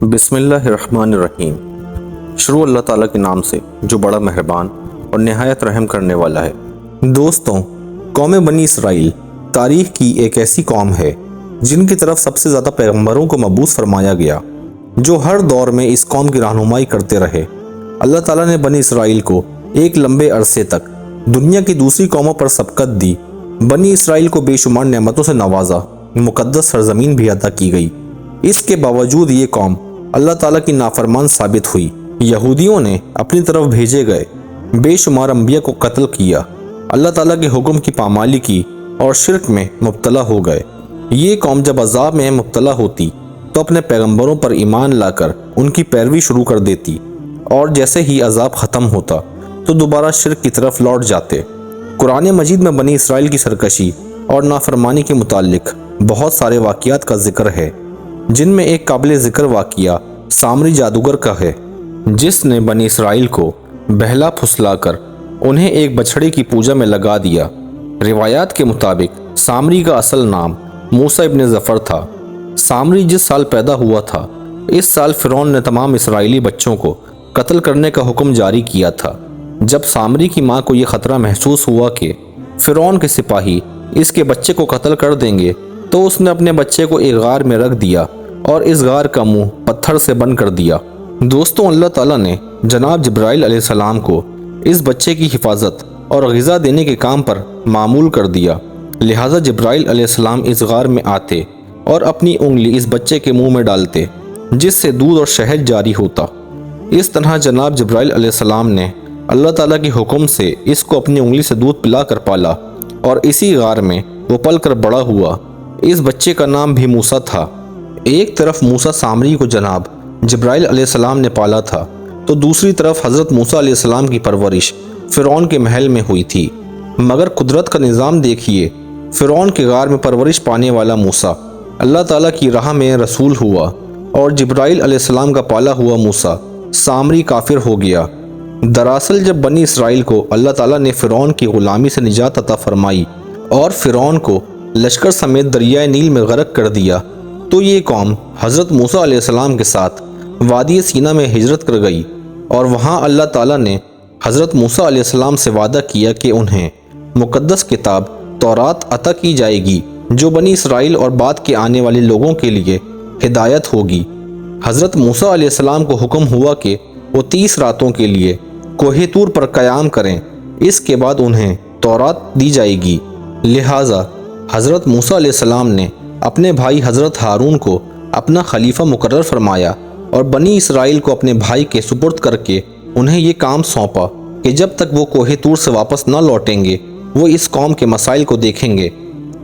بسم اللہ الرحمن الرحیم۔ شروع اللہ تعالیٰ کے نام سے جو بڑا مہربان اور نہایت رحم کرنے والا ہے۔ دوستوں، قوم بنی اسرائیل تاریخ کی ایک ایسی قوم ہے جن کی طرف سب سے زیادہ پیغمبروں کو مبعوث فرمایا گیا، جو ہر دور میں اس قوم کی رہنمائی کرتے رہے۔ اللہ تعالیٰ نے بنی اسرائیل کو ایک لمبے عرصے تک دنیا کی دوسری قوموں پر سبقت دی۔ بنی اسرائیل کو بے شمار نعمتوں سے نوازا، مقدس سرزمین بھی عطا کی گئی۔ اس کے باوجود یہ قوم اللہ تعالیٰ کی نافرمان ثابت ہوئی۔ یہودیوں نے اپنی طرف بھیجے گئے بے شمار انبیاء کو قتل کیا، اللہ تعالیٰ کے حکم کی پامالی کی اور شرک میں مبتلا ہو گئے۔ یہ قوم جب عذاب میں مبتلا ہوتی تو اپنے پیغمبروں پر ایمان لا کر ان کی پیروی شروع کر دیتی، اور جیسے ہی عذاب ختم ہوتا تو دوبارہ شرک کی طرف لوٹ جاتے۔ قرآن مجید میں بنی اسرائیل کی سرکشی اور نافرمانی کے متعلق بہت سارے واقعات کا ذکر ہے، جن میں ایک قابل ذکر واقعہ سامری جادوگر کا ہے، جس نے بنی اسرائیل کو بہلا پھسلا کر انہیں ایک بچھڑے کی پوجا میں لگا دیا۔ روایات کے مطابق سامری کا اصل نام موسیٰ ابن ظفر تھا۔ سامری جس سال پیدا ہوا تھا، اس سال فرعون نے تمام اسرائیلی بچوں کو قتل کرنے کا حکم جاری کیا تھا۔ جب سامری کی ماں کو یہ خطرہ محسوس ہوا کہ فرعون کے سپاہی اس کے بچے کو قتل کر دیں گے، تو اس نے اپنے بچے کو ایک غار میں رکھ دیا اور اس غار کا منہ پتھر سے بند کر دیا۔ دوستوں، اللہ تعالیٰ نے جناب جبرائیل علیہ السلام کو اس بچے کی حفاظت اور غذا دینے کے کام پر معمول کر دیا، لہٰذا جبرائیل علیہ السلام اس غار میں آتے اور اپنی انگلی اس بچے کے منہ میں ڈالتے، جس سے دودھ اور شہد جاری ہوتا۔ اس طرح جناب جبرائیل علیہ السلام نے اللہ تعالیٰ کے حکم سے اس کو اپنی انگلی سے دودھ پلا کر پالا، اور اسی غار میں وہ پل کر بڑا ہوا۔ اس بچے کا نام بھی موسیٰ تھا۔ ایک طرف موسیٰ سامری کو جناب جبرائیل علیہ السلام نے پالا تھا، تو دوسری طرف حضرت موسیٰ علیہ السلام کی پرورش فرعون کے محل میں ہوئی تھی۔ مگر قدرت کا نظام دیکھیے، فرعون کے غار میں پرورش پانے والا موسیٰ اللہ تعالیٰ کی راہ میں رسول ہوا، اور جبرائیل علیہ السلام کا پالا ہوا موسیٰ سامری کافر ہو گیا۔ دراصل جب بنی اسرائیل کو اللہ تعالیٰ نے فرعون کی غلامی سے نجات عطا فرمائی اور فرعون کو لشکر سمیت دریائے نیل میں غرق کر دیا، تو یہ قوم حضرت موسیٰ علیہ السلام کے ساتھ وادی سینا میں ہجرت کر گئی، اور وہاں اللہ تعالیٰ نے حضرت موسیٰ علیہ السلام سے وعدہ کیا کہ انہیں مقدس کتاب تورات عطا کی جائے گی، جو بنی اسرائیل اور بعد کے آنے والے لوگوں کے لیے ہدایت ہوگی۔ حضرت موسیٰ علیہ السلام کو حکم ہوا کہ وہ 30 راتوں کے لیے کوہ طور پر قیام کریں، اس کے بعد انہیں تورات دی جائے گی۔ لہٰذا حضرت موسیٰ علیہ السلام نے اپنے بھائی حضرت ہارون کو اپنا خلیفہ مقرر فرمایا، اور بنی اسرائیل کو اپنے بھائی کے سپرد کر کے انہیں یہ کام سونپا کہ جب تک وہ کوہ طور سے واپس نہ لوٹیں گے، وہ اس قوم کے مسائل کو دیکھیں گے۔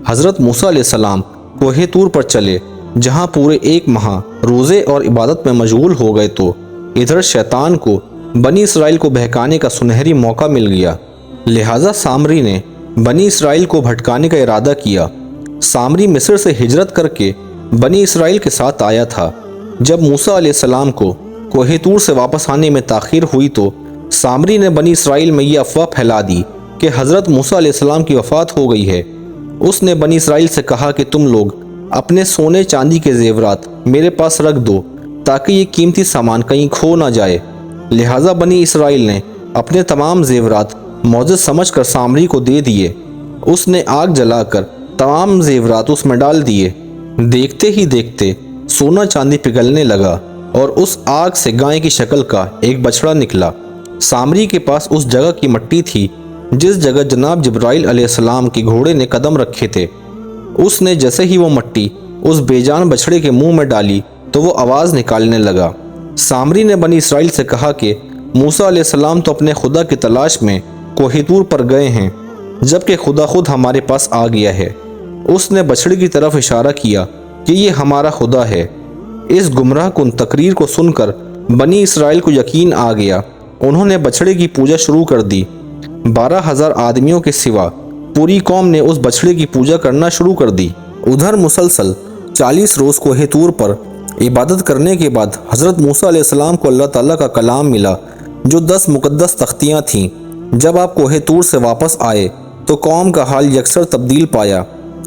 حضرت موسیٰ علیہ السلام کوہ طور پر چلے، جہاں پورے 1 ماہ روزے اور عبادت میں مشغول ہو گئے، تو ادھر شیطان کو بنی اسرائیل کو بہکانے کا سنہری موقع مل گیا۔ لہٰذا سامری نے بنی اسرائیل کو بھٹکانے کا ارادہ کیا۔ سامری مصر سے ہجرت کر کے بنی اسرائیل کے ساتھ آیا تھا۔ جب موسیٰ علیہ السلام کو کوہ طور سے واپس آنے میں تاخیر ہوئی، تو سامری نے بنی اسرائیل میں یہ افواہ پھیلا دی کہ حضرت موسیٰ علیہ السلام کی وفات ہو گئی ہے۔ اس نے بنی اسرائیل سے کہا کہ تم لوگ اپنے سونے چاندی کے زیورات میرے پاس رکھ دو، تاکہ یہ قیمتی سامان کہیں کھو نہ جائے۔ لہٰذا بنی اسرائیل نے اپنے تمام زیورات معجز سمجھ کر سامری کو دے دیے۔ اس نے آگ جلا کر تمام زیورات اس میں ڈال دیے۔ دیکھتے ہی دیکھتے سونا چاندی پگھلنے لگا، اور اس آگ سے گائے کی شکل کا ایک بچڑا نکلا۔ سامری کے پاس اس جگہ کی مٹی تھی جس جگہ جناب جبرائیل علیہ السلام کے گھوڑے نے قدم رکھے تھے۔ اس نے جیسے ہی وہ مٹی اس بے جان بچڑے کے منہ میں ڈالی تو وہ آواز نکالنے لگا۔ سامری نے بنی اسرائیل سے کہا کہ موسیٰ علیہ السلام تو اپنے خدا کی تلاش میں کوہ طور پر گئے ہیں، جبکہ خدا خود ہمارے پاس آ گیا ہے۔ اس نے بچڑے کی طرف اشارہ کیا کہ یہ ہمارا خدا ہے۔ اس گمراہ کن تقریر کو سن کر بنی اسرائیل کو یقین آ گیا۔ انہوں نے بچڑے کی پوجا شروع کر دی۔ 12,000 آدمیوں کے سوا پوری قوم نے اس بچڑے کی پوجا کرنا شروع کر دی۔ ادھر مسلسل 40 روز کوہ طور پر عبادت کرنے کے بعد حضرت موسیٰ علیہ السلام کو اللہ تعالیٰ کا کلام ملا، جو 10 مقدس تختیاں تھیں۔ جب آپ کوہ طور سے واپس آئے تو قوم کا حال یکسر تبدیل پایا۔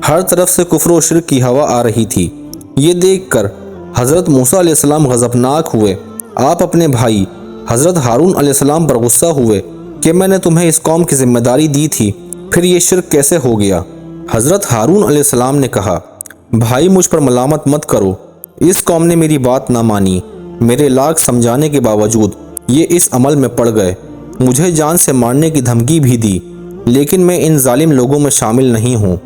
ہر طرف سے کفر و شرک کی ہوا آ رہی تھی۔ یہ دیکھ کر حضرت موسیٰ علیہ السلام غضبناک ہوئے۔ آپ اپنے بھائی حضرت ہارون علیہ السلام پر غصہ ہوئے کہ میں نے تمہیں اس قوم کی ذمہ داری دی تھی، پھر یہ شرک کیسے ہو گیا؟ حضرت ہارون علیہ السلام نے کہا، بھائی مجھ پر ملامت مت کرو، اس قوم نے میری بات نہ مانی، میرے لاکھ سمجھانے کے باوجود یہ اس عمل میں پڑ گئے، مجھے جان سے مارنے کی دھمکی بھی دی، لیکن میں ان ظالم لوگوں میں شامل نہیں ہوں۔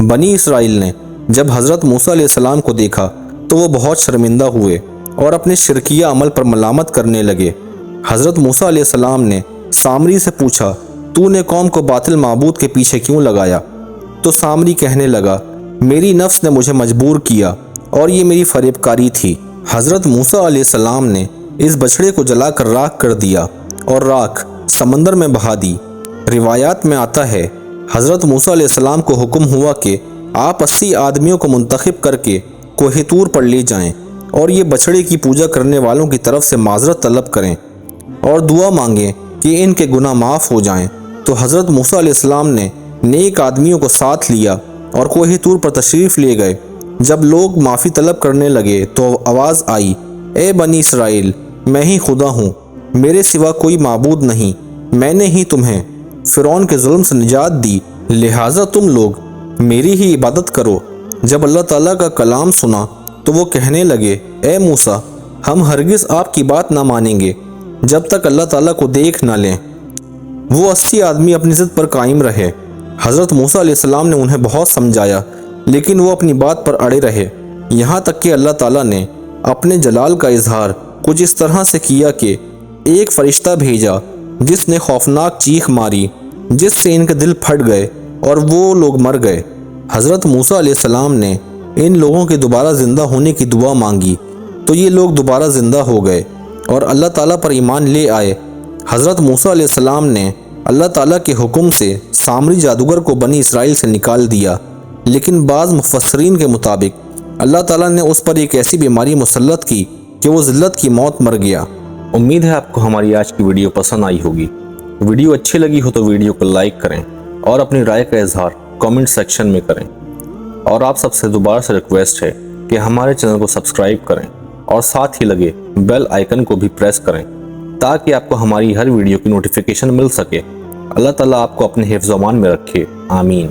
بنی اسرائیل نے جب حضرت موسیٰ علیہ السلام کو دیکھا تو وہ بہت شرمندہ ہوئے اور اپنے شرکیہ عمل پر ملامت کرنے لگے۔ حضرت موسیٰ علیہ السلام نے سامری سے پوچھا، تو نے قوم کو باطل معبود کے پیچھے کیوں لگایا؟ تو سامری کہنے لگا، میری نفس نے مجھے مجبور کیا اور یہ میری فریب کاری تھی۔ حضرت موسیٰ علیہ السلام نے اس بچڑے کو جلا کر راکھ کر دیا اور راکھ سمندر میں بہا دی۔ روایات میں آتا ہے حضرت موسیٰ علیہ السلام کو حکم ہوا کہ آپ 80 آدمیوں کو منتخب کر کے کوہ طور پر لے جائیں اور یہ بچڑے کی پوجا کرنے والوں کی طرف سے معذرت طلب کریں اور دعا مانگیں کہ ان کے گناہ معاف ہو جائیں۔ تو حضرت موسیٰ علیہ السلام نے نیک آدمیوں کو ساتھ لیا اور کوہ طور پر تشریف لے گئے۔ جب لوگ معافی طلب کرنے لگے تو آواز آئی، اے بنی اسرائیل، میں ہی خدا ہوں، میرے سوا کوئی معبود نہیں، میں نے ہی تمہیں فرعون کے ظلم سے نجات دی، لہٰذا تم لوگ میری ہی عبادت کرو۔ جب اللہ تعالیٰ کا کلام سنا تو وہ کہنے لگے، اے موسیٰ، ہم ہرگز آپ کی بات نہ مانیں گے جب تک اللہ تعالیٰ کو دیکھ نہ لیں۔ وہ 80 آدمی اپنی ضد پر قائم رہے۔ حضرت موسیٰ علیہ السلام نے انہیں بہت سمجھایا لیکن وہ اپنی بات پر اڑے رہے، یہاں تک کہ اللہ تعالیٰ نے اپنے جلال کا اظہار کچھ اس طرح سے کیا کہ ایک فرشتہ بھیجا جس نے خوفناک چیخ ماری جس سے ان کے دل پھٹ گئے اور وہ لوگ مر گئے۔ حضرت موسیٰ علیہ السلام نے ان لوگوں کے دوبارہ زندہ ہونے کی دعا مانگی تو یہ لوگ دوبارہ زندہ ہو گئے اور اللہ تعالیٰ پر ایمان لے آئے۔ حضرت موسیٰ علیہ السلام نے اللہ تعالیٰ کے حکم سے سامری جادوگر کو بنی اسرائیل سے نکال دیا، لیکن بعض مفسرین کے مطابق اللہ تعالیٰ نے اس پر ایک ایسی بیماری مسلط کی کہ وہ ذلت کی موت مر گیا۔ امید ہے آپ کو ہماری آج کی ویڈیو پسند آئی ہوگی۔ ویڈیو اچھی لگی ہو تو ویڈیو کو لائک کریں اور اپنی رائے کا اظہار کامنٹ سیکشن میں کریں، اور آپ سب سے دوبارہ سے ریکویسٹ ہے کہ ہمارے چینل کو سبسکرائب کریں اور ساتھ ہی لگے بیل آئیکن کو بھی پریس کریں تاکہ آپ کو ہماری ہر ویڈیو کی نوٹیفیکیشن مل سکے۔ اللہ تعالیٰ آپ کو اپنے حفظ و امان میں رکھے، آمین۔